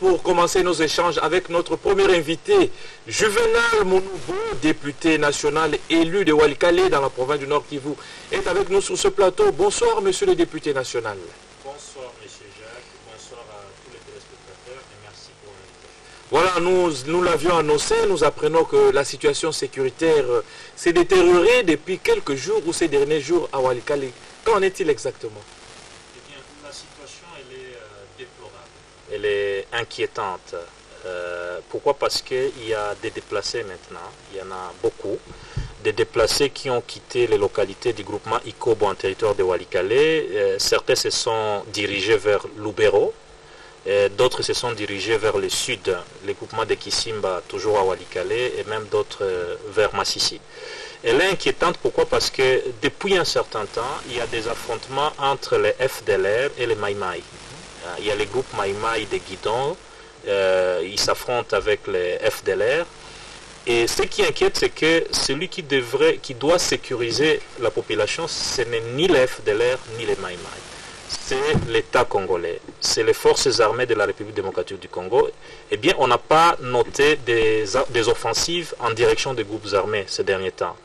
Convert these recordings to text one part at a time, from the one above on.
pour commencer nos échanges avec notre premier invité, Juvenal Mounoubo, député national élu de Walikale dans la province du Nord Kivu, est avec nous sur ce plateau. Bonsoir, monsieur le député national. Bonsoir, monsieur Jacques. Bonsoir à tous les téléspectateurs et merci pour l'invitation. Voilà, nous l'avions annoncé, nous apprenons que la situation sécuritaire s'est détériorée depuis quelques jours ou ces derniers jours à Walikale. Qu'en est-il exactement? Eh bien, la situation, elle est déplorable. Elle est inquiétante. Pourquoi? Parce qu'il y a des déplacés maintenant, il y en a beaucoup. Des déplacés qui ont quitté les localités du groupement Ikobo en territoire de Walikale. Certains se sont dirigés vers Lubero, d'autres se sont dirigés vers le sud, les groupements de Kisimba, toujours à Walikale, et même d'autres vers Massissi. Elle est inquiétante, pourquoi? Parce que depuis un certain temps, il y a des affrontements entre les FDLR et les Maïmaï. Il y a les groupes Maïmaï de Guidon, ils s'affrontent avec les FDLR. Et ce qui inquiète, c'est que celui qui doit sécuriser la population, ce n'est ni les FDLR ni les Maïmaï. C'est l'État congolais, c'est les forces armées de la République démocratique du Congo. Eh bien, on n'a pas noté des offensives en direction des groupes armés ces derniers temps.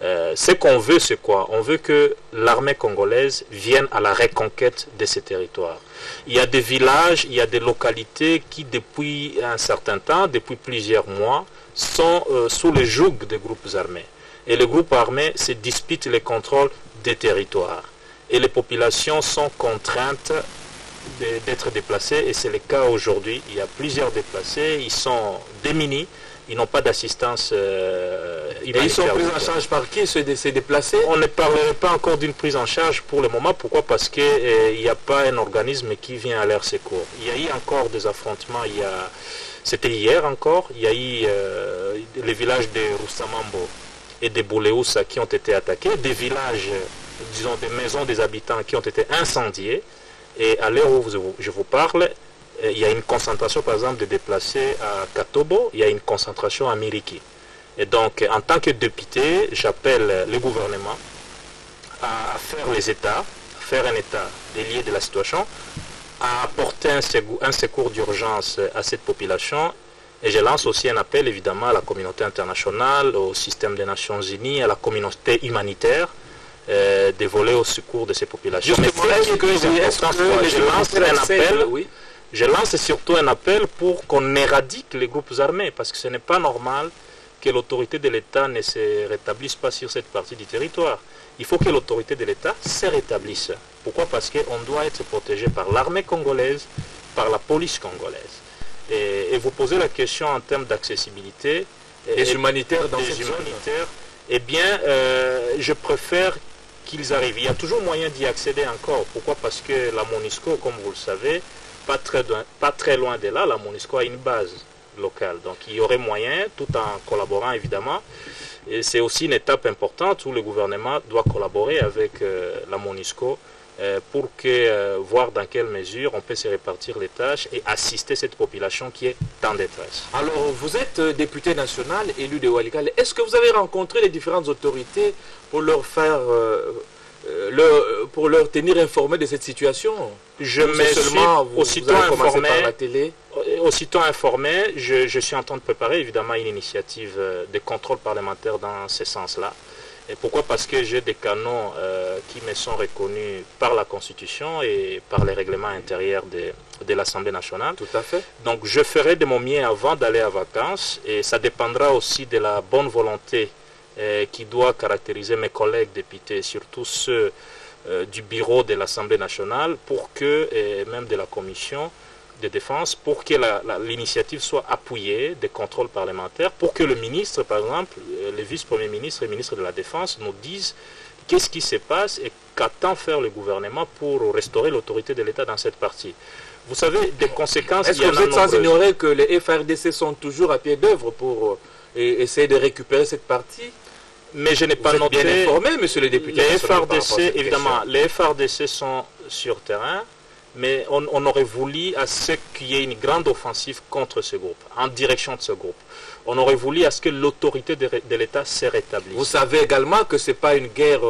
Ce qu'on veut, c'est quoi? On veut que l'armée congolaise vienne à la reconquête de ces territoires. Il y a des villages, il y a des localités qui, depuis un certain temps, depuis plusieurs mois, sont sous le joug des groupes armés. Et les groupes armés se disputent les contrôles des territoires. Et les populations sont contraintes d'être déplacées, et c'est le cas aujourd'hui. Il y a plusieurs déplacés, ils sont démunis, ils n'ont pas d'assistance humanitaire. Et ils sont pris en charge par qui, ces déplacés? On ne parlerait pas encore d'une prise en charge pour le moment. Pourquoi? Parce qu'il n'y a pas un organisme qui vient à leur secours. Il y a eu encore des affrontements, c'était hier encore, il y a eu les villages de Roussamambo et de Bouléoussa qui ont été attaqués, des villages, disons des maisons des habitants qui ont été incendiées. Et à l'heure où je vous parle, il y a une concentration par exemple de déplacés à Katobo, il y a une concentration à Miriki. Et donc en tant que député, j'appelle le gouvernement à faire un état délié de la situation, à apporter un secours d'urgence à cette population. Et je lance aussi un appel évidemment à la communauté internationale, au système des Nations Unies, à la communauté humanitaire, de voler au secours de ces populations. Je lance surtout un appel pour qu'on éradique les groupes armés, parce que ce n'est pas normal que l'autorité de l'État ne se rétablisse pas sur cette partie du territoire. Il faut que l'autorité de l'État se rétablisse. Pourquoi? Parce qu'on doit être protégé par l'armée congolaise, par la police congolaise. Et vous posez la question en termes d'accessibilité. Des humanitaires dans ces humanitaires. Eh bien, je préfère qu'ils arrivent. Il y a toujours moyen d'y accéder encore. Pourquoi? Parce que la MONUSCO, comme vous le savez, pas très loin de là, la MONUSCO a une base locale. Donc il y aurait moyen, tout en collaborant évidemment. Et c'est aussi une étape importante où le gouvernement doit collaborer avec la MONUSCO pour voir dans quelle mesure on peut se répartir les tâches et assister cette population qui est en détresse. Alors, vous êtes député national, élu de Walikale. Est-ce que vous avez rencontré les différentes autorités pour leur faire... pour leur tenir informés de cette situation? Je me suis aussitôt informé, je suis en train de préparer évidemment une initiative de contrôle parlementaire dans ce sens-là. Et pourquoi? Parce que j'ai des canons qui me sont reconnus par la Constitution et par les règlements intérieurs de l'Assemblée nationale. Tout à fait. Donc je ferai de mon mieux avant d'aller en vacances, et ça dépendra aussi de la bonne volonté qui doit caractériser mes collègues députés, surtout ceux du bureau de l'Assemblée nationale, pour que, et même de la commission de défense, pour que l'initiative soit appuyée des contrôles parlementaires, pour que le ministre, par exemple, le vice-premier ministre et le ministre de la Défense nous disent qu'est-ce qui se passe et qu'attend faire le gouvernement pour restaurer l'autorité de l'État dans cette partie. Vous savez, des conséquences... Est-ce que vous êtes sans ignorer que les FRDC sont toujours à pied d'œuvre pour essayer de récupérer cette partie? Mais je n'ai pas noté... bien informé, monsieur le député. Les FRDC, évidemment, les FRDC sont sur terrain, mais on aurait voulu à ce qu'il y ait une grande offensive contre ce groupe, en direction de ce groupe. On aurait voulu à ce que l'autorité de l'État se rétablisse. Vous savez également que ce n'est pas une guerre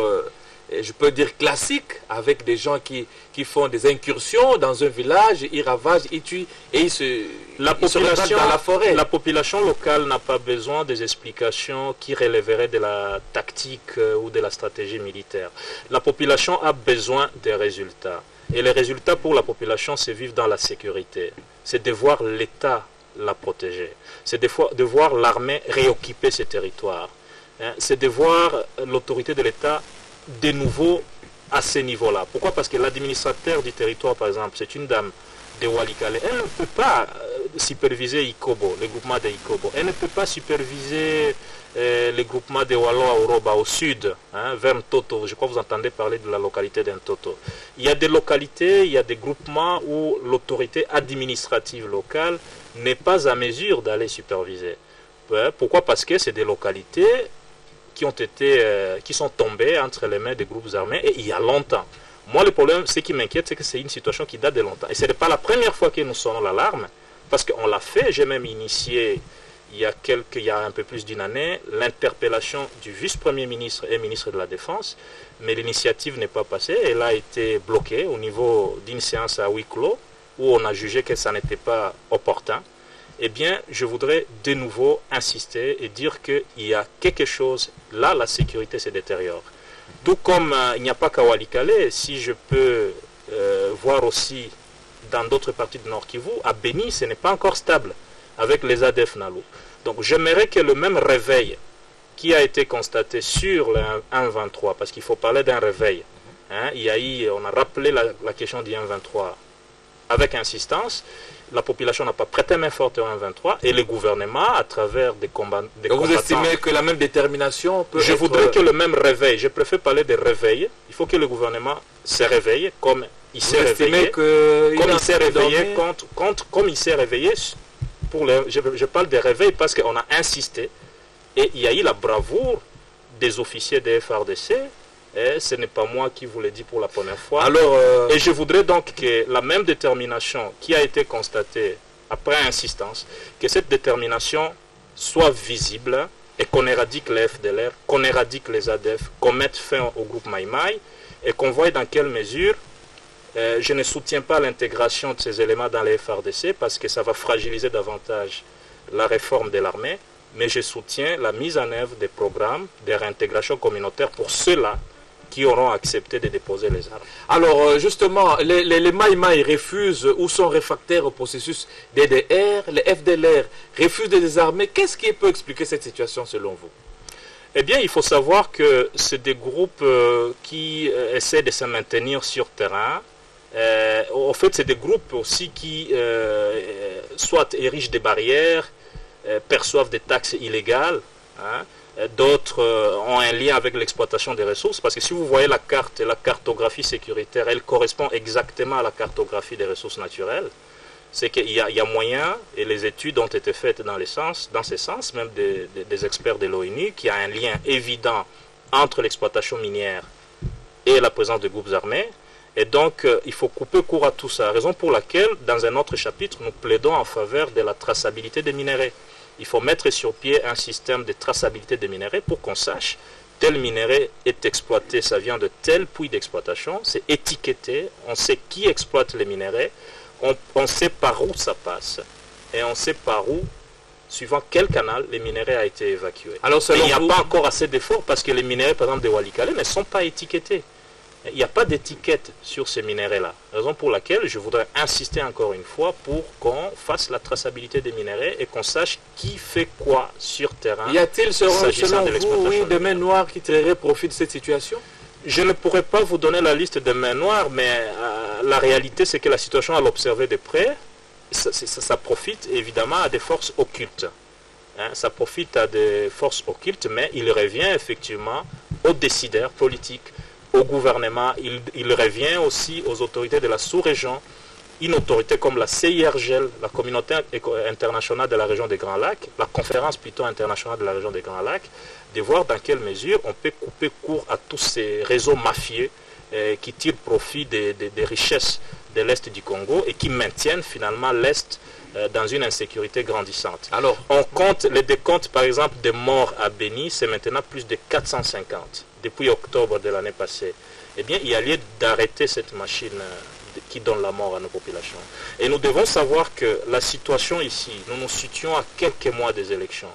je peux dire classique, avec des gens qui font des incursions dans un village, ils ravagent, ils tuent et ils se retrouvent dans la forêt. La population locale n'a pas besoin des explications qui relèveraient de la tactique ou de la stratégie militaire. La population a besoin des résultats. Et les résultats pour la population, c'est vivre dans la sécurité. C'est de voir l'État la protéger. C'est de voir l'armée réoccuper ses territoires. C'est de voir l'autorité de l'État de nouveau à ce niveau-là. Pourquoi? Parce que l'administrateur du territoire, par exemple, c'est une dame de Walikale. Elle ne peut pas superviser Ikobo, le groupement de Ikobo. Elle ne peut pas superviser les groupements de Walo Aoroba au sud, vers Ntoto. Je crois que vous entendez parler de la localité d'Ntoto. Il y a des localités, il y a des groupements où l'autorité administrative locale n'est pas à mesure d'aller superviser. Pourquoi? Parce que c'est des localités qui sont tombées entre les mains des groupes armés et il y a longtemps. Moi, le problème, ce qui m'inquiète, c'est que c'est une situation qui date de longtemps. Et ce n'est pas la première fois que nous sonnons l'alarme, parce qu'on l'a fait. J'ai même initié, il y a un peu plus d'une année, l'interpellation du vice-premier ministre et ministre de la Défense, mais l'initiative n'est pas passée. Elle a été bloquée au niveau d'une séance à huis clos, où on a jugé que ça n'était pas opportun. Eh bien, je voudrais de nouveau insister et dire qu'il y a quelque chose, là, la sécurité se détériore. Tout comme il n'y a pas qu'à Walikale, si je peux voir aussi dans d'autres parties du Nord Kivu, à Beni, ce n'est pas encore stable avec les ADF Nalu. Donc j'aimerais que le même réveil qui a été constaté sur le 1-23, parce qu'il faut parler d'un réveil, on a rappelé la question du 1-23 avec insistance. La population n'a pas prêté main forte au 1-23 et le gouvernement, à travers des combats... Donc vous estimez que la même détermination peut Je voudrais que le même réveil, je préfère parler de réveil, il faut que le gouvernement se réveille comme il s'est réveillé, comme il s'est réveillé, je parle de réveil parce qu'on a insisté et il y a eu la bravoure des officiers des FARDC. Et ce n'est pas moi qui vous l'ai dit pour la première fois. Et je voudrais donc que la même détermination qui a été constatée après insistance, que cette détermination soit visible et qu'on éradique les FDLR, qu'on éradique les ADF, qu'on mette fin au groupe Maïmaï et qu'on voie dans quelle mesure je ne soutiens pas l'intégration de ces éléments dans les FARDC parce que ça va fragiliser davantage la réforme de l'armée, mais je soutiens la mise en œuvre des programmes de réintégration communautaire pour ceux-là qui auront accepté de déposer les armes. Alors justement, les Maïmaï refusent ou sont réfractaires au processus DDR, les FDLR refusent de désarmer. Qu'est-ce qui peut expliquer cette situation selon vous? Eh bien, il faut savoir que c'est des groupes qui essaient de se maintenir sur terrain. En fait, c'est des groupes aussi qui soit érigent des barrières, perçoivent des taxes illégales, d'autres ont un lien avec l'exploitation des ressources, parce que si vous voyez la carte et la cartographie sécuritaire, elle correspond exactement à la cartographie des ressources naturelles. C'est qu'il y a moyen, et les études ont été faites dans ce sens, même des experts de l'ONU, qu'il y a un lien évident entre l'exploitation minière et la présence de groupes armés. Et donc, il faut couper court à tout ça. Raison pour laquelle, dans un autre chapitre, nous plaidons en faveur de la traçabilité des minerais. Il faut mettre sur pied un système de traçabilité des minerais pour qu'on sache tel minerai est exploité, ça vient de tel puits d'exploitation, c'est étiqueté, on sait qui exploite les minerais, on sait par où ça passe et on sait par où, suivant quel canal, les minerais a été évacué. Alors, il n'y a pas encore assez d'efforts parce que les minerais, par exemple, de Walikale ne sont pas étiquetés. Il n'y a pas d'étiquette sur ces minerais-là. Raison pour laquelle je voudrais insister encore une fois pour qu'on fasse la traçabilité des minerais et qu'on sache qui fait quoi sur terrain. Y a-t-il, selon vous, des mains noires qui tireraient profit de cette situation? Je ne pourrais pas vous donner la liste des mains noires, mais la réalité, c'est que la situation, à l'observer de près, ça profite évidemment à des forces occultes. Ça profite à des forces occultes, mais il revient effectivement aux décideurs politiques, au gouvernement, il revient aussi aux autorités de la sous-région, une autorité comme la CIRGL, la communauté internationale de la région des Grands Lacs, la conférence plutôt internationale de la région des Grands Lacs, de voir dans quelle mesure on peut couper court à tous ces réseaux mafieux qui tirent profit des richesses de l'Est du Congo et qui maintiennent finalement l'Est dans une insécurité grandissante. Alors, on compte, les décomptes par exemple des morts à Beni, c'est maintenant plus de 450 depuis octobre de l'année passée. eh bien, il y a lieu d'arrêter cette machine qui donne la mort à nos populations. Et nous devons savoir que la situation ici, nous nous situons à quelques mois des élections.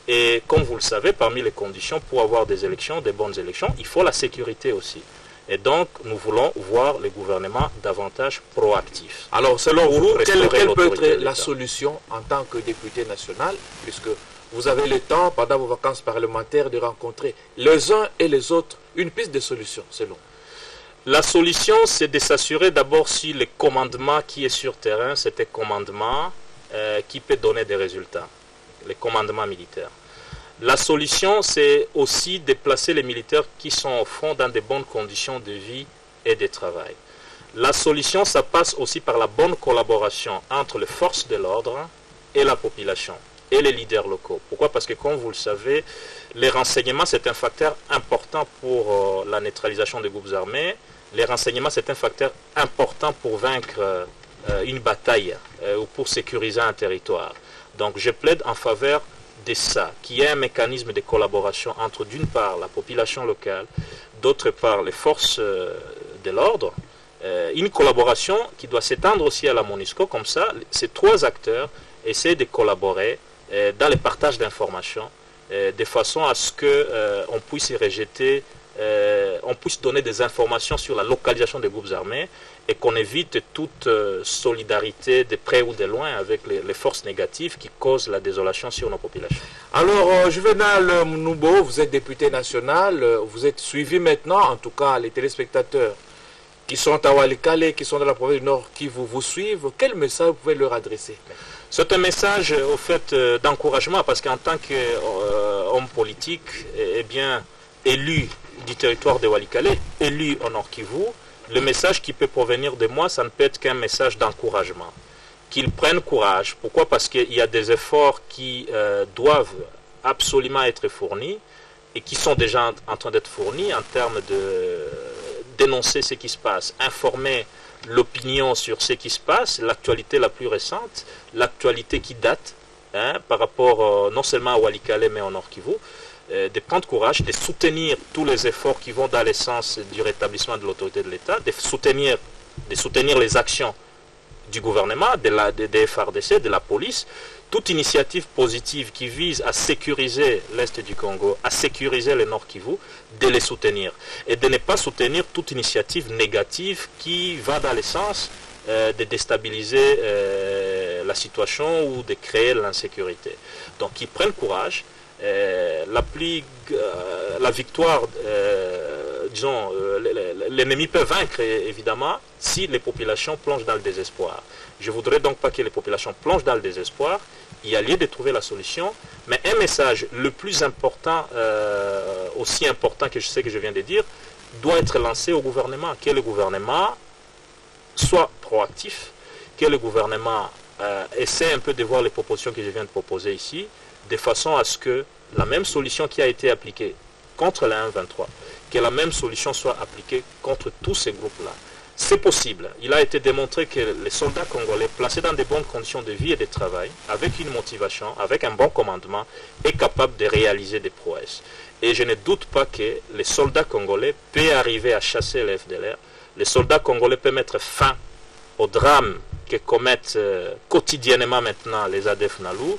Et comme vous le savez, parmi les conditions pour avoir des élections, des bonnes élections, il faut la sécurité aussi. Et donc, nous voulons voir le gouvernement davantage proactif. Alors, selon vous, quelle peut être la l'État. solution en tant que député national, puisque vous avez le temps, pendant vos vacances parlementaires, de rencontrer les uns et les autres une piste de solution, selon vous? La solution, c'est de s'assurer d'abord si le commandement qui est sur terrain, c'est un commandement qui peut donner des résultats, le commandement militaire. La solution, c'est aussi de placer les militaires qui sont au front dans de bonnes conditions de vie et de travail. La solution, ça passe aussi par la bonne collaboration entre les forces de l'ordre et la population et les leaders locaux. Pourquoi? Parce que, comme vous le savez, les renseignements, c'est un facteur important pour la neutralisation des groupes armés. Les renseignements, c'est un facteur important pour vaincre une bataille ou pour sécuriser un territoire. Donc, je plaide en faveur de ça, qu'il y ait un mécanisme de collaboration entre, d'une part, la population locale, d'autre part, les forces de l'ordre, une collaboration qui doit s'étendre aussi à la MONUSCO. Comme ça, ces trois acteurs essaient de collaborer dans le partage d'informations, de façon à ce qu'on puisse rejeter, on puisse donner des informations sur la localisation des groupes armés et qu'on évite toute solidarité de près ou de loin avec les forces négatives qui causent la désolation sur nos populations. Alors, Juvenal Mounoubo, vous êtes député national, vous êtes suivi maintenant, en tout cas les téléspectateurs qui sont à Walikale, qui sont dans la province du Nord, qui vous suivent. Quel message vous pouvez leur adresser? C'est un message au fait d'encouragement, parce qu'en tant qu'homme politique, eh bien, élu du territoire de Walikale, élu au Nord Kivu, le message qui peut provenir de moi, ça ne peut être qu'un message d'encouragement. Qu'ils prennent courage. Pourquoi? Parce qu'il y a des efforts qui doivent absolument être fournis et qui sont déjà en train d'être fournis en termes de dénoncer ce qui se passe, informer l'opinion sur ce qui se passe, l'actualité la plus récente, l'actualité qui date par rapport non seulement à Walikale mais au Nord Kivu, de prendre courage, de soutenir tous les efforts qui vont dans le sens du rétablissement de l'autorité de l'État, de soutenir les actions du gouvernement, des FARDC, de la police, toute initiative positive qui vise à sécuriser l'Est du Congo, à sécuriser le Nord Kivu, de les soutenir. Et de ne pas soutenir toute initiative négative qui va dans le sens de déstabiliser la situation ou de créer l'insécurité. Donc ils prennent courage. La victoire, disons, l'ennemi peut vaincre évidemment si les populations plongent dans le désespoir. Je ne voudrais donc pas que les populations plongent dans le désespoir. Il y a lieu de trouver la solution, mais un message le plus important, aussi important que je sais que je viens de dire, doit être lancé au gouvernement. Que le gouvernement soit proactif, que le gouvernement essaie un peu de voir les propositions que je viens de proposer ici, de façon à ce que la même solution qui a été appliquée contre la 1-23, que la même solution soit appliquée contre tous ces groupes-là. C'est possible. Il a été démontré que les soldats congolais, placés dans de bonnes conditions de vie et de travail, avec une motivation, avec un bon commandement, est capable de réaliser des prouesses. Et je ne doute pas que les soldats congolais peuvent arriver à chasser les FDLR. Les soldats congolais peuvent mettre fin au drame que commettent quotidiennement maintenant les ADF Nalou.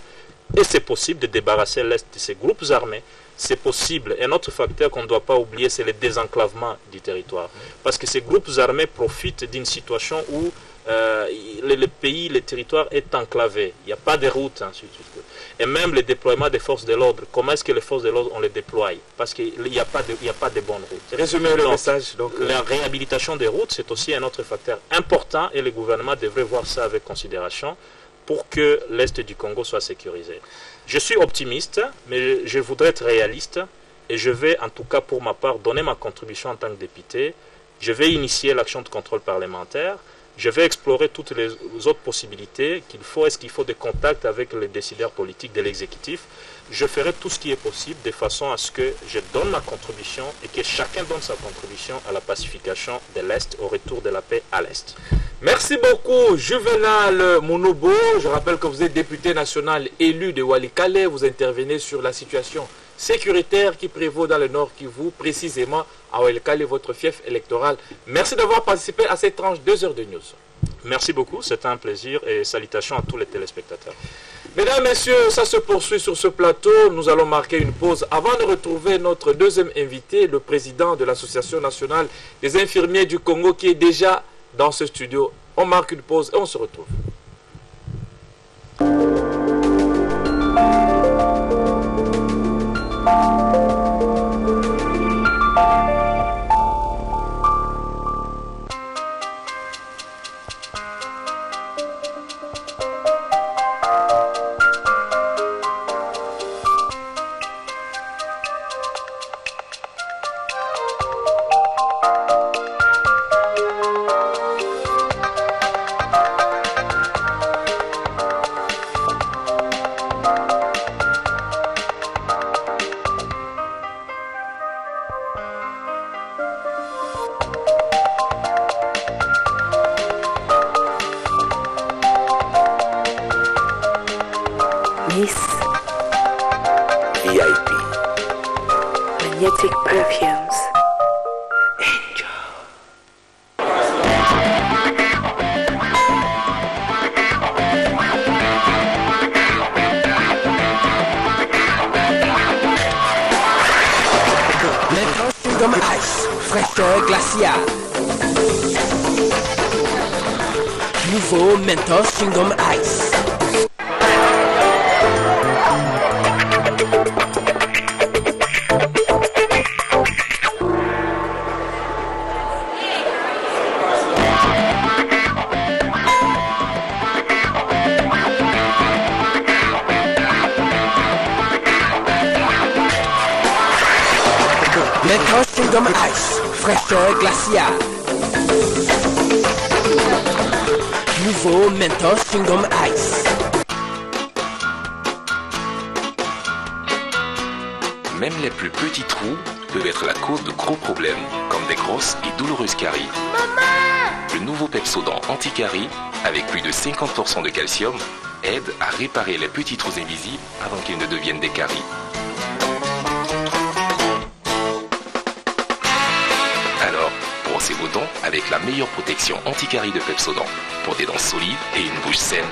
Et c'est possible de débarrasser l'Est de ces groupes armés. C'est possible. Un autre facteur qu'on ne doit pas oublier, c'est le désenclavement du territoire. Parce que ces groupes armés profitent d'une situation où le pays, le territoire est enclavé. Il n'y a pas de route. Et même le déploiement des forces de l'ordre, comment est-ce que les forces de l'ordre, on les déploie? Parce qu'il n'y a pas de bonnes routes. Résumez le message. Donc, la réhabilitation des routes, c'est aussi un autre facteur important et le gouvernement devrait voir ça avec considération pour que l'Est du Congo soit sécurisé. Je suis optimiste, mais je voudrais être réaliste et je vais, en tout cas pour ma part, donner ma contribution en tant que député. Je vais initier l'action de contrôle parlementaire. Je vais explorer toutes les autres possibilités qu'il faut. Est-ce qu'il faut des contacts avec les décideurs politiques de l'exécutif? Je ferai tout ce qui est possible de façon à ce que je donne ma contribution et que chacun donne sa contribution à la pacification de l'Est, au retour de la paix à l'Est. Merci beaucoup, Juvenal Mounoubo. Je rappelle que vous êtes député national élu de Walikale. Vous intervenez sur la situation sécuritaire qui prévaut dans le Nord Kivu, précisément à Walikale, votre fief électoral. Merci d'avoir participé à cette tranche 2 heures de news. Merci beaucoup, c'était un plaisir et salutations à tous les téléspectateurs. Mesdames, Messieurs, ça se poursuit sur ce plateau. Nous allons marquer une pause avant de retrouver notre deuxième invité, le président de l'Association nationale des infirmiers du Congo qui est déjà dans ce studio. On marque une pause et on se retrouve. Miss VIP Magnetic Perfumes. Mentos Chewing-Gum Ice, fraîcheur glaciale. Nouveau Mentos Chewing-Gum Ice. Mentos Chewing-Gum Ice, fraîcheur glaciale. Nouveau Mentos Chewing-Gum Ice. Même les plus petits trous peuvent être la cause de gros problèmes, comme des grosses et douloureuses caries. Le nouveau Pepsodent anti-caries, avec plus de 50% de calcium, aide à réparer les petits trous invisibles avant qu'ils ne deviennent des caries. Alors, brossez vos dents avec la meilleure protection anti-caries de Pepsodent, pour des dents solides et une bouche saine.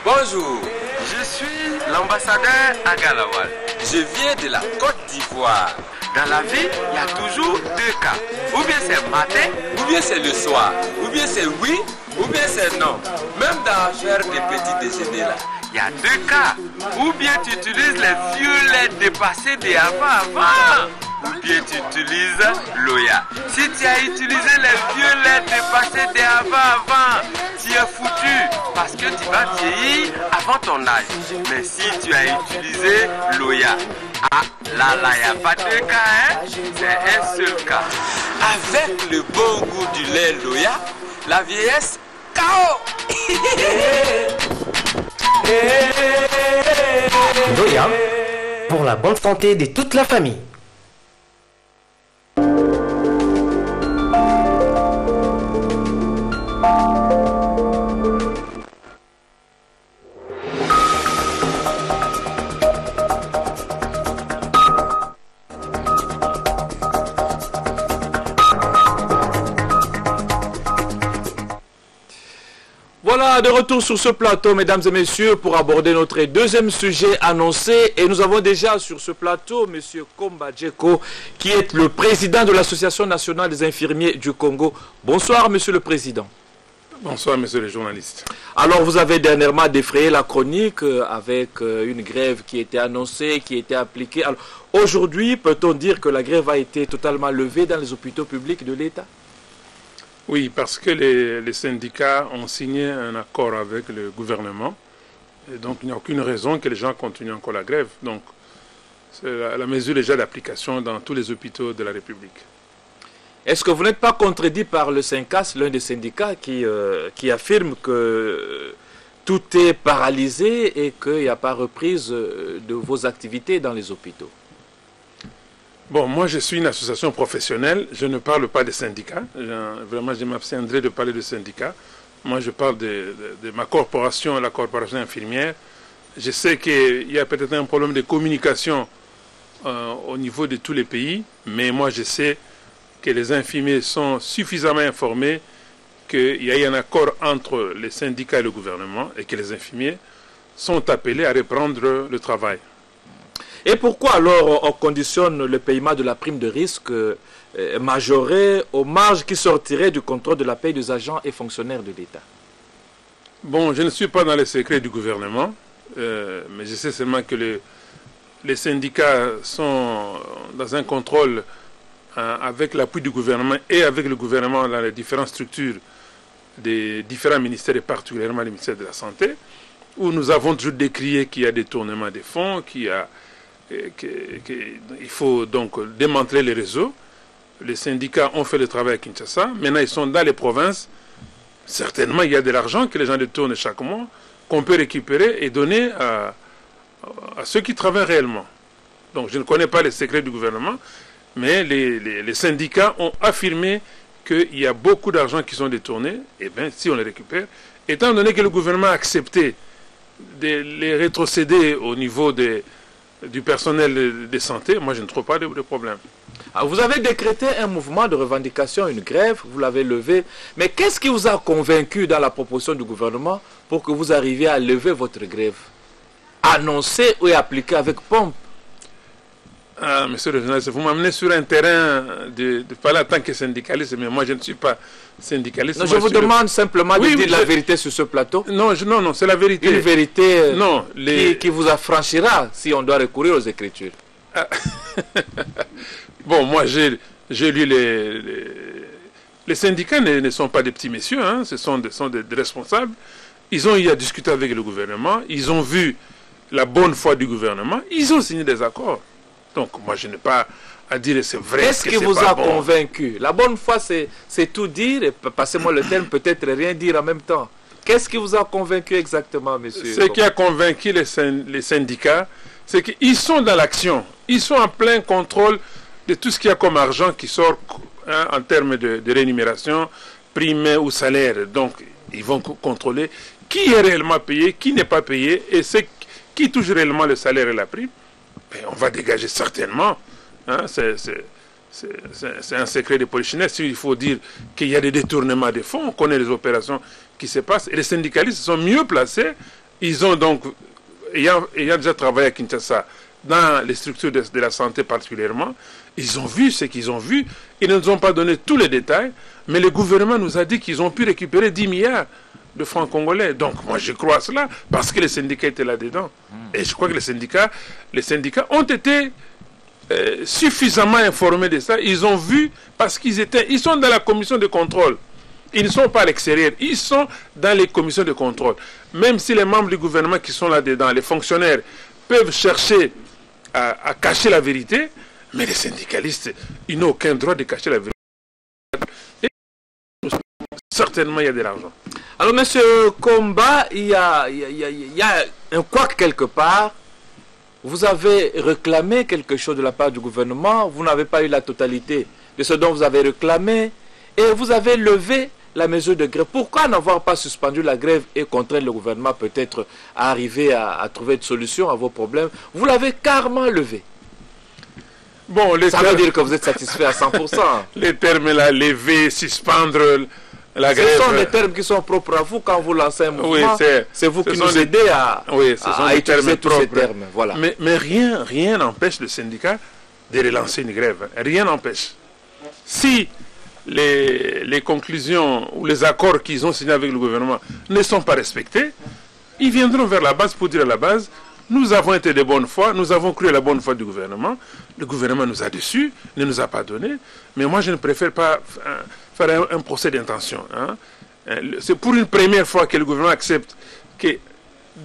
Bonjour, je suis l'ambassadeur Agalawal. Je viens de la Côte d'Ivoire. Dans la vie, il y a toujours deux cas. Ou bien c'est matin, ou bien c'est le soir. Ou bien c'est oui, ou bien c'est non. Même dans l'affaire des petits déjeuners là, il y a deux cas. Ou bien tu utilises les vieux laits dépassés des avant. Ou bien tu utilises l'Oya. Si tu as utilisé les vieux laits dépassés des avant, tu es foutu parce que tu vas vieillir avant ton âge. Mais si tu as utilisé l'Oya, là, il n'y a pas de cas, hein? C'est un seul cas. Avec le bon goût du lait Loya, la vieillesse, KO! Loya, pour la bonne santé de toute la famille. Voilà, de retour sur ce plateau, mesdames et messieurs, pour aborder notre deuxième sujet annoncé. Et nous avons déjà sur ce plateau M. Komba Djeko, qui est le président de l'Association nationale des infirmiers du Congo. Bonsoir, Monsieur le Président. Bonsoir, Monsieur le journaliste. Alors, vous avez dernièrement défrayé la chronique avec une grève qui était annoncée, qui était appliquée. Alors, aujourd'hui, peut-on dire que la grève a été totalement levée dans les hôpitaux publics de l'État? Oui, parce que les syndicats ont signé un accord avec le gouvernement. Et donc, il n'y a aucune raison que les gens continuent encore la grève. Donc, la mesure est déjà d'application dans tous les hôpitaux de la République. Est-ce que vous n'êtes pas contredit par le SYNCAS, l'un des syndicats qui affirme que tout est paralysé et qu'il n'y a pas reprise de vos activités dans les hôpitaux? Bon, moi je suis une association professionnelle, je ne parle pas des syndicats. Vraiment, je m'abstiendrai de parler de syndicats. Moi, je parle de ma corporation, la corporation infirmière. Je sais qu'il y a peut-être un problème de communication au niveau de tous les pays, mais moi, je sais que les infirmiers sont suffisamment informés qu'il y a un accord entre les syndicats et le gouvernement et que les infirmiers sont appelés à reprendre le travail. Et pourquoi alors on conditionne le paiement de la prime de risque majorée aux marges qui sortiraient du contrôle de la paie des agents et fonctionnaires de l'État? Bon, je ne suis pas dans les secrets du gouvernement, mais je sais seulement que les syndicats sont dans un contrôle avec l'appui du gouvernement et avec le gouvernement dans les différentes structures des différents ministères et particulièrement le ministère de la Santé, où nous avons toujours décrié qu'il y a des détournements des fonds, qu'il faut donc démanteler les réseaux. Les syndicats ont fait le travail à Kinshasa. Maintenant, ils sont dans les provinces. Certainement, il y a de l'argent que les gens détournent chaque mois, qu'on peut récupérer et donner à ceux qui travaillent réellement. Donc, je ne connais pas les secrets du gouvernement, mais les syndicats ont affirmé qu'il y a beaucoup d'argent qui sont détournés. Et bien, si on les récupère, étant donné que le gouvernement a accepté de les rétrocéder au niveau du personnel de santé, moi je ne trouve pas de problème. Alors, vous avez décrété un mouvement de revendication, une grève, vous l'avez levé. Mais qu'est-ce qui vous a convaincu dans la proposition du gouvernement pour que vous arriviez à lever votre grève? Annoncée et appliquée avec pompe. Ah, monsieur le journaliste, vous m'amenez sur un terrain de parler en tant que syndicaliste, mais moi je ne suis pas syndicaliste. Non, je vous demande simplement de dire la vérité sur ce plateau. Non, non, c'est la vérité. Une vérité non, qui vous affranchira si on doit recourir aux Écritures. Ah. Bon, moi j'ai lu les syndicats ne sont pas des petits messieurs, hein, ce sont des responsables. Ils ont eu à discuter avec le gouvernement, ils ont vu la bonne foi du gouvernement, ils ont signé des accords. Donc, moi, je n'ai pas à dire c'est vrai. Qu'est-ce qui vous a convaincu? La bonne foi, c'est tout dire, et passez-moi le terme, peut-être rien dire en même temps. Qu'est-ce qui vous a convaincu exactement, monsieur? Ce qui a convaincu les syndicats, c'est qu'ils sont dans l'action. Ils sont en plein contrôle de tout ce qu'il y a comme argent qui sort en termes de rémunération, prime ou salaire. Donc, ils vont contrôler qui est réellement payé, qui n'est pas payé, et qui touche réellement le salaire et la prime. Mais on va dégager certainement. Hein, c'est un secret de polichinelle. S'il faut dire qu'il y a des détournements des fonds, on connaît les opérations qui se passent. Et les syndicalistes sont mieux placés. Ils ont donc, ayant déjà travaillé à Kinshasa, dans les structures de la santé particulièrement, ils ont vu ce qu'ils ont vu. Ils ne nous ont pas donné tous les détails, mais le gouvernement nous a dit qu'ils ont pu récupérer 10 milliards de francs congolais. Donc moi je crois à cela parce que les syndicats étaient là-dedans. Et je crois que les syndicats ont été suffisamment informés de ça. Ils ont vu parce ils sont dans la commission de contrôle. Ils ne sont pas à l'extérieur, ils sont dans les commissions de contrôle. Même si les membres du gouvernement qui sont là-dedans, les fonctionnaires, peuvent chercher à cacher la vérité, mais les syndicalistes, ils n'ont aucun droit de cacher la vérité. Et certainement, il y a de l'argent. Alors, monsieur Komba, il y a un couac quelque part. Vous avez réclamé quelque chose de la part du gouvernement. Vous n'avez pas eu la totalité de ce dont vous avez réclamé. Et vous avez levé la mesure de grève. Pourquoi n'avoir pas suspendu la grève et contraint le gouvernement peut-être à arriver à trouver une solution à vos problèmes? Vous l'avez carrément levé. Bon, ça veut dire que vous êtes satisfait à 100%. Les termes là, lever, suspendre la grève. Ce sont des termes qui sont propres à vous quand vous lancez un mouvement. Oui, c'est vous qui nous aidez à utiliser tous ces termes. Voilà. Mais rien n'empêche le syndicat de relancer une grève. Rien n'empêche. Si les conclusions ou les accords qu'ils ont signés avec le gouvernement ne sont pas respectés, ils viendront vers la base pour dire à la base: nous avons été de bonne foi, nous avons cru à la bonne foi du gouvernement, le gouvernement nous a déçus, ne nous a pas donné, mais moi je ne préfère pas faire un procès d'intention. Hein. C'est pour une première fois que le gouvernement accepte que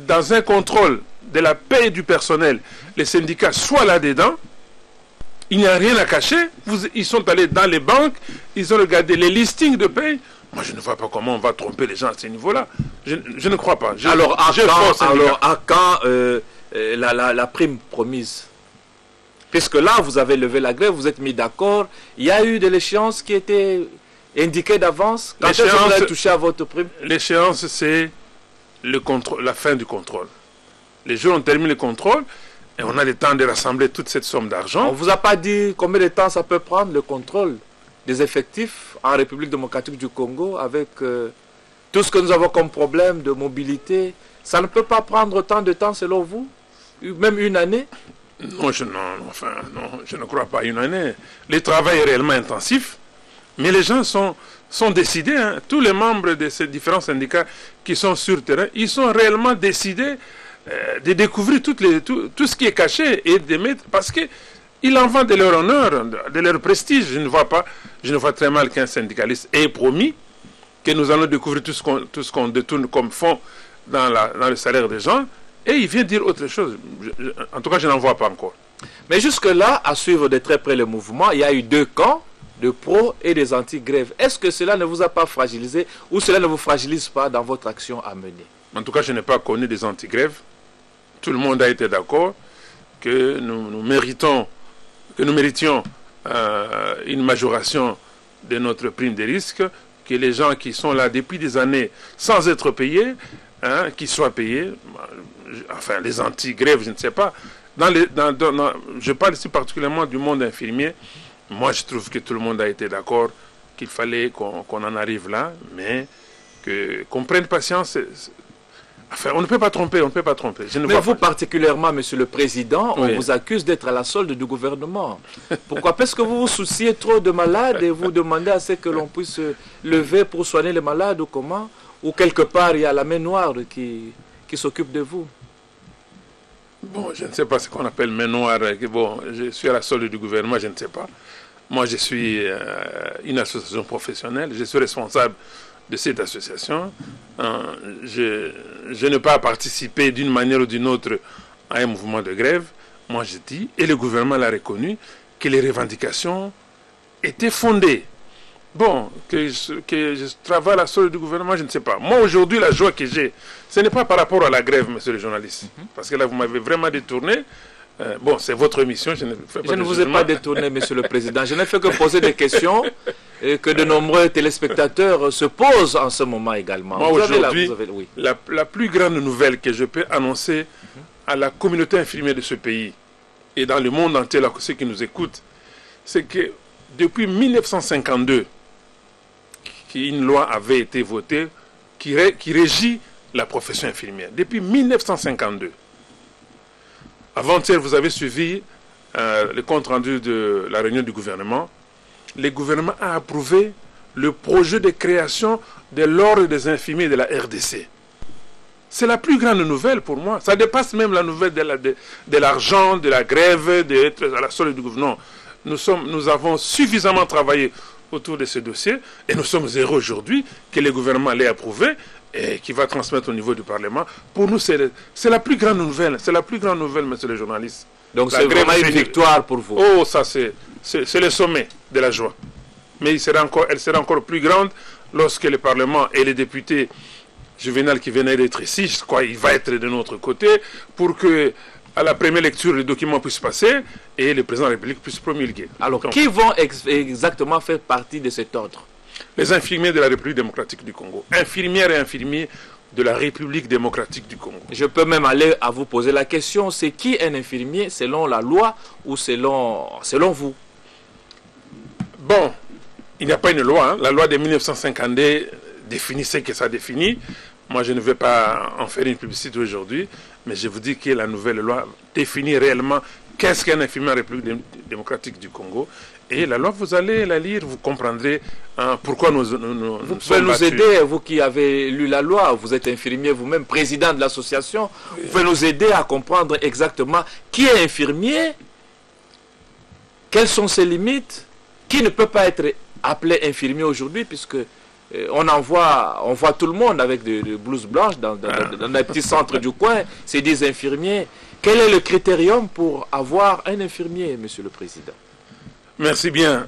dans un contrôle de la paie du personnel, les syndicats soient là-dedans. Il n'y a rien à cacher. Ils sont allés dans les banques, ils ont regardé les listings de paie. Moi, je ne vois pas comment on va tromper les gens à ce niveau-là. Je ne crois pas. Alors, à quand la prime promise? Puisque là, vous avez levé la grève, vous êtes mis d'accord. Il y a eu de l'échéance qui était indiquée d'avance? Quand est-ce que vous allez toucher à votre prime? L'échéance, c'est la fin du contrôle. Les jours ont terminé le contrôle et on a le temps de rassembler toute cette somme d'argent. On ne vous a pas dit combien de temps ça peut prendre le contrôle des effectifs en République démocratique du Congo avec tout ce que nous avons comme problème de mobilité? Ça ne peut pas prendre tant de temps selon vous? Même une année? Non, je ne crois pas une année. Le travail est réellement intensif, mais les gens sont décidés. Hein. Tous les membres de ces différents syndicats qui sont sur le terrain, ils sont réellement décidés de découvrir tout ce qui est caché et de mettre... Parce qu'il en va de leur honneur, de leur prestige. Je ne vois très mal qu'un syndicaliste ait promis que nous allons découvrir tout ce qu'on détourne comme fonds dans le salaire des gens. Et il vient dire autre chose. En tout cas, je n'en vois pas encore. Mais jusque-là, à suivre de très près le mouvement, il y a eu deux camps, de pro et des anti-grèves. Est-ce que cela ne vous a pas fragilisé ou cela ne vous fragilise pas dans votre action à mener? En tout cas, je n'ai pas connu des anti-grèves. Tout le monde a été d'accord que nous méritions une majoration de notre prime de risque, que les gens qui sont là depuis des années sans être payés, qu'ils soient payés. Enfin, les anti-grèves, je ne sais pas. Je parle ici particulièrement du monde infirmier. Moi, je trouve que tout le monde a été d'accord qu'il fallait qu'on en arrive là, mais qu'on prenne patience. Enfin, on ne peut pas tromper, Mais vous particulièrement, Monsieur le Président, on vous accuse d'être à la solde du gouvernement. Pourquoi? Parce que vous vous souciez trop de malades et vous demandez à ce que l'on puisse lever pour soigner les malades ou comment? Ou quelque part, il y a la main noire qui s'occupe de vous? Bon, je ne sais pas ce qu'on appelle main noire. Bon, je suis à la solde du gouvernement, je ne sais pas. Moi, je suis une association professionnelle, je suis responsable de cette association. Je n'ai pas participé d'une manière ou d'une autre à un mouvement de grève. Moi, je dis, et le gouvernement l'a reconnu, que les revendications étaient fondées. Bon, que je travaille à la solde du gouvernement, je ne sais pas. Moi, aujourd'hui, la joie que j'ai, ce n'est pas par rapport à la grève, monsieur le journaliste. Parce que là, vous m'avez vraiment détourné. Bon, c'est votre émission. Je ne vous ai pas détourné, monsieur le Président. Je n'ai fait que poser des questions et que de nombreux téléspectateurs se posent en ce moment également. Moi, aujourd'hui, la plus grande nouvelle que je peux annoncer à la communauté infirmière de ce pays et dans le monde entier, là, ceux qui nous écoutent, c'est que depuis 1952, une loi avait été votée qui régit la profession infirmière. Depuis 1952. Avant-hier, vous avez suivi le compte rendu de la réunion du gouvernement. Le gouvernement a approuvé le projet de création de l'ordre des infirmiers de la RDC. C'est la plus grande nouvelle pour moi. Ça dépasse même la nouvelle de l'argent, de la grève, d'être à la solde du gouvernement. Nous avons suffisamment travaillé autour de ce dossier et nous sommes heureux aujourd'hui que le gouvernement l'ait approuvé et qui va transmettre au niveau du Parlement. Pour nous, c'est la plus grande nouvelle. C'est la plus grande nouvelle, monsieur le journaliste. Donc c'est vraiment une victoire pour vous. Oh, ça c'est le sommet de la joie. Mais elle sera encore plus grande lorsque le Parlement et les députés Juvenal qui venait d'être ici, je crois qu'il va être de notre côté pour que à la première lecture, le document puisse passer et le président de la République puisse promulguer. Alors, qui vont exactement faire partie de cet ordre? Les infirmiers de la République démocratique du Congo. Infirmières et infirmiers de la République démocratique du Congo. Je peux même aller à vous poser la question, c'est qui un infirmier selon la loi ou selon vous? Bon, il n'y a pas une loi. Hein. La loi de 1952 définit ce que ça définit. Moi, je ne vais pas en faire une publicité aujourd'hui, mais je vous dis que la nouvelle loi définit réellement qu'est-ce qu'un infirmier en République démocratique du Congo. Et la loi, vous allez la lire, vous comprendrez pourquoi nous vous pouvez nous aider, vous qui avez lu la loi, vous êtes infirmier vous-même, président de l'association, vous pouvez nous aider à comprendre exactement qui est infirmier, quelles sont ses limites, qui ne peut pas être appelé infirmier aujourd'hui, puisque on voit tout le monde avec des blouses blanches dans les petits centres du coin, c'est des infirmiers. Quel est le critérium pour avoir un infirmier, monsieur le Président? Merci bien.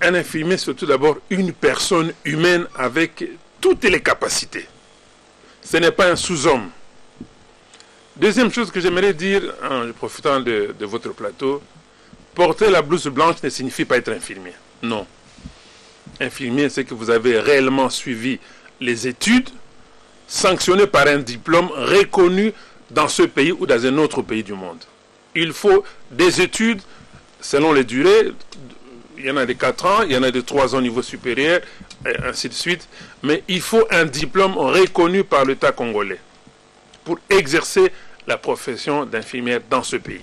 Un infirmier, c'est tout d'abord une personne humaine avec toutes les capacités. Ce n'est pas un sous-homme. Deuxième chose que j'aimerais dire, en profitant de votre plateau, porter la blouse blanche ne signifie pas être infirmier. Non. infirmier, c'est que vous avez réellement suivi les études, sanctionné par un diplôme reconnu dans ce pays ou dans un autre pays du monde. Il faut des études selon les durées. Il y en a de 4 ans, il y en a de 3 ans au niveau supérieur, et ainsi de suite. Mais il faut un diplôme reconnu par l'État congolais pour exercer la profession d'infirmière dans ce pays.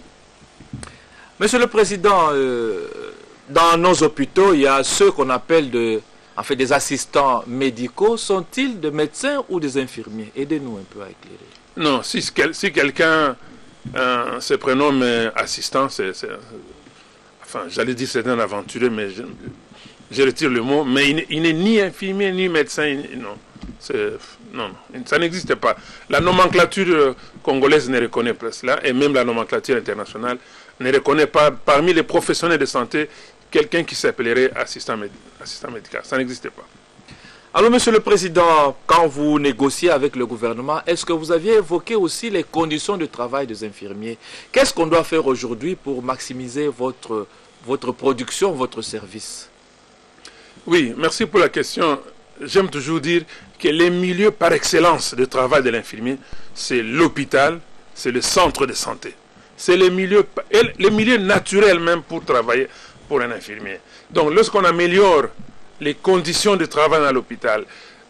Monsieur le Président, dans nos hôpitaux, il y a ceux qu'on appelle des assistants médicaux. Sont-ils des médecins ou des infirmiers? Aidez-nous un peu à éclairer. Non, si quelqu'un se prénomme assistant, enfin, j'allais dire c'est un aventureux, mais je retire le mot, mais il n'est ni infirmier ni médecin, non, ça n'existe pas. La nomenclature congolaise ne reconnaît pas cela, et même la nomenclature internationale ne reconnaît pas parmi les professionnels de santé quelqu'un qui s'appellerait assistant médical. Ça n'existe pas. Alors, Monsieur le Président, quand vous négociez avec le gouvernement, est-ce que vous aviez évoqué aussi les conditions de travail des infirmiers? Qu'est-ce qu'on doit faire aujourd'hui pour maximiser votre production, votre service? Oui, merci pour la question. J'aime toujours dire que les milieux par excellence de travail de l'infirmier, c'est l'hôpital, c'est le centre de santé. C'est les milieux naturels même pour travailler pour un infirmier. Donc, lorsqu'on améliore les conditions de travail dans l'hôpital,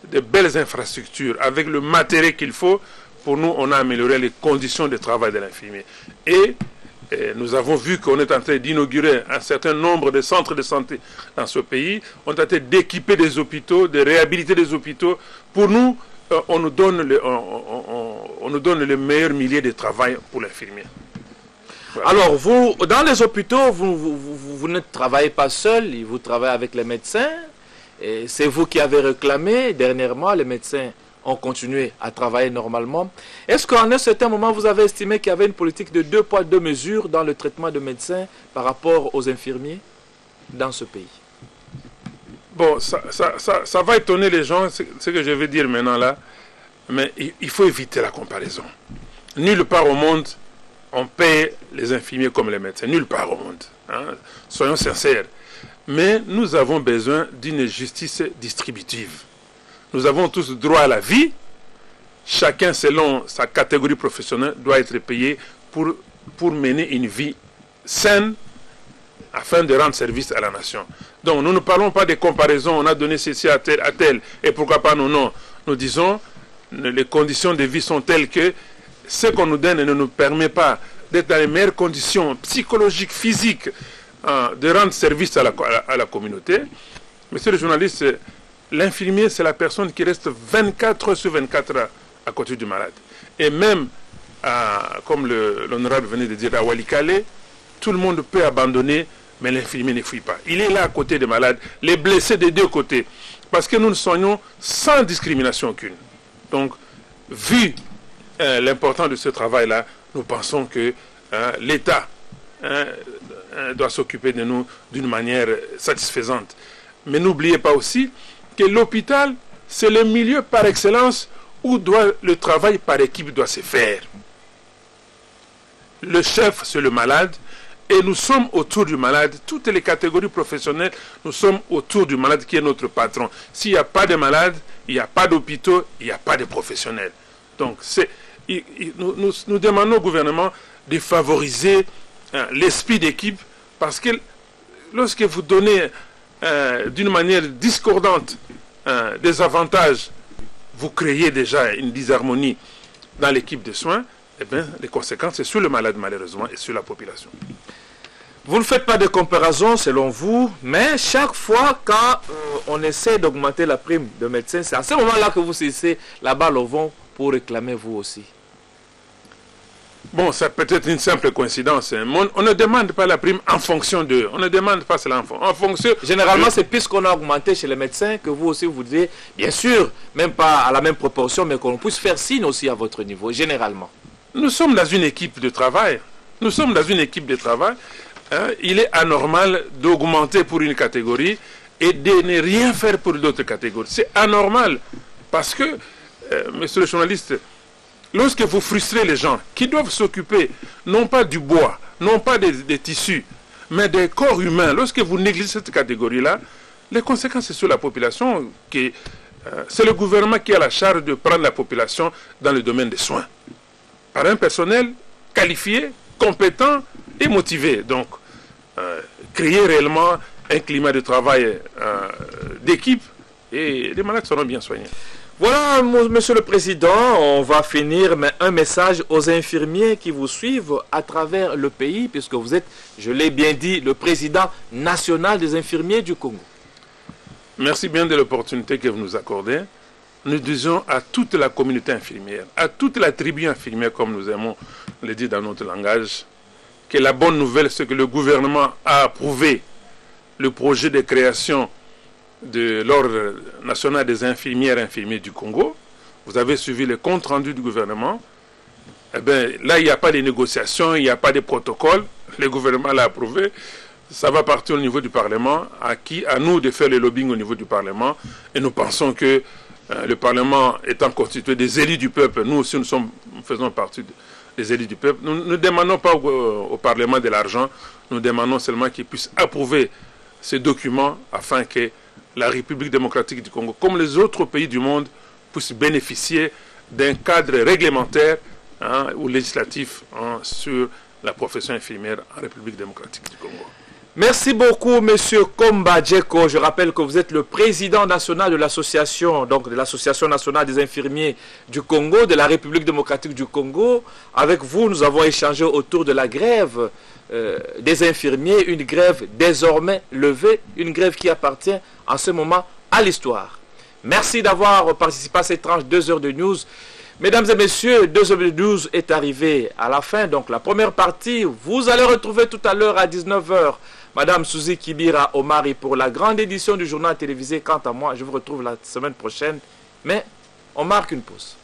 de belles infrastructures, avec le matériel qu'il faut, pour nous, on a amélioré les conditions de travail de l'infirmier. Et nous avons vu qu'on est en train d'inaugurer un certain nombre de centres de santé dans ce pays. On est en train d'équiper des hôpitaux, de réhabiliter des hôpitaux. Pour nous, on nous donne le meilleur milieu de travail pour l'infirmier. Voilà. Alors, vous, dans les hôpitaux, vous ne travaillez pas seul, vous travaillez avec les médecins. C'est vous qui avez réclamé. Dernièrement, les médecins ont continué à travailler normalement. Est-ce qu'à un certain moment, vous avez estimé qu'il y avait une politique de 2 poids 2 mesures dans le traitement de médecins par rapport aux infirmiers dans ce pays? Bon, ça va étonner les gens, ce que je vais dire maintenant là, mais il faut éviter la comparaison. Nulle part au monde, on paie les infirmiers comme les médecins. Nulle part au monde. Hein. Soyons sincères. Mais nous avons besoin d'une justice distributive. Nous avons tous droit à la vie. Chacun, selon sa catégorie professionnelle, doit être payé pour mener une vie saine afin de rendre service à la nation. Donc, nous ne parlons pas de comparaison. On a donné ceci à tel, et pourquoi pas non, non. Nous disons, les conditions de vie sont telles que ce qu'on nous donne ne nous permet pas d'être dans les meilleures conditions psychologiques, physiques, de rendre service à la communauté. Monsieur le journaliste, l'infirmier, c'est la personne qui reste 24 heures sur 24 heures à côté du malade. Et même, comme l'honorable venait de dire, à Walikale, tout le monde peut abandonner, mais l'infirmier ne fuit pas. Il est là à côté des malades, les blessés des deux côtés. Parce que nous soignons sans discrimination aucune. Donc, vu l'importance de ce travail-là, nous pensons que l'État doit s'occuper de nous d'une manière satisfaisante. Mais n'oubliez pas aussi que l'hôpital, c'est le milieu par excellence où le travail par équipe doit se faire. Le chef, c'est le malade, et nous sommes autour du malade. Toutes les catégories professionnelles, nous sommes autour du malade qui est notre patron. S'il n'y a pas de malade, il n'y a pas d'hôpitaux, il n'y a pas de professionnels. Donc, nous demandons au gouvernement de favoriser l'esprit d'équipe, parce que lorsque vous donnez d'une manière discordante des avantages, vous créez déjà une disharmonie dans l'équipe de soins, eh bien, les conséquences, c'est sur le malade malheureusement et sur la population. Vous ne faites pas de comparaison selon vous, mais chaque fois quand on essaie d'augmenter la prime de médecin, c'est à ce moment-là que vous cessez la balle au vent pour réclamer vous aussi. Bon, ça peut être une simple coïncidence. Hein. On ne demande pas la prime en fonction d'eux. On ne demande pas cela en fonction... Généralement, c'est puisqu'on a augmenté chez les médecins que vous aussi vous dites, bien sûr, même pas à la même proportion, mais qu'on puisse faire signe aussi à votre niveau, généralement. Nous sommes dans une équipe de travail. Nous sommes dans une équipe de travail. Hein. Il est anormal d'augmenter pour une catégorie et de ne rien faire pour d'autres catégories. C'est anormal. Parce que, monsieur le journaliste... Lorsque vous frustrez les gens qui doivent s'occuper non pas du bois, non pas des tissus, mais des corps humains, lorsque vous négligez cette catégorie-là, Les conséquences, c'est sur la population. C'est le gouvernement qui a la charge de prendre la population dans le domaine des soins. Par un personnel qualifié, compétent et motivé. Donc, créer réellement un climat de travail d'équipe et les malades seront bien soignés. Voilà, Monsieur le Président, on va finir, mais un message aux infirmiers qui vous suivent à travers le pays, puisque vous êtes, je l'ai bien dit, le président national des infirmiers du Congo. Merci bien de l'opportunité que vous nous accordez. Nous disons à toute la communauté infirmière, à toute la tribu infirmière, comme nous aimons le dire dans notre langage, que la bonne nouvelle, c'est que le gouvernement a approuvé le projet de création de l'Ordre national des infirmières et infirmiers du Congo. Vous avez suivi le compte rendu du gouvernement. Eh bien, là, il n'y a pas de négociations, il n'y a pas de protocole. Le gouvernement l'a approuvé. Ça va partir au niveau du Parlement, à nous de faire le lobbying au niveau du Parlement. Et nous pensons que le Parlement étant constitué des élus du peuple, nous aussi nous faisons partie des élus du peuple. Nous ne demandons pas au Parlement de l'argent, nous demandons seulement qu'il puisse approuver ces documents afin que la République démocratique du Congo, comme les autres pays du monde, puissent bénéficier d'un cadre réglementaire ou législatif sur la profession infirmière en République démocratique du Congo. Merci beaucoup, Monsieur Komba Djeko. Je rappelle que vous êtes le président national de l'association, donc de l'Association nationale des infirmiers du Congo, de la République démocratique du Congo. Avec vous, nous avons échangé autour de la grève des infirmiers, une grève désormais levée, une grève qui appartient en ce moment à l'histoire. Merci d'avoir participé à cette tranche 2 heures de news. Mesdames et messieurs, 2 heures de news est arrivée à la fin. Donc la première partie, vous allez retrouver tout à l'heure à 19 h Madame Suzy Kibira Omari pour la grande édition du journal télévisé. Quant à moi, je vous retrouve la semaine prochaine. Mais on marque une pause.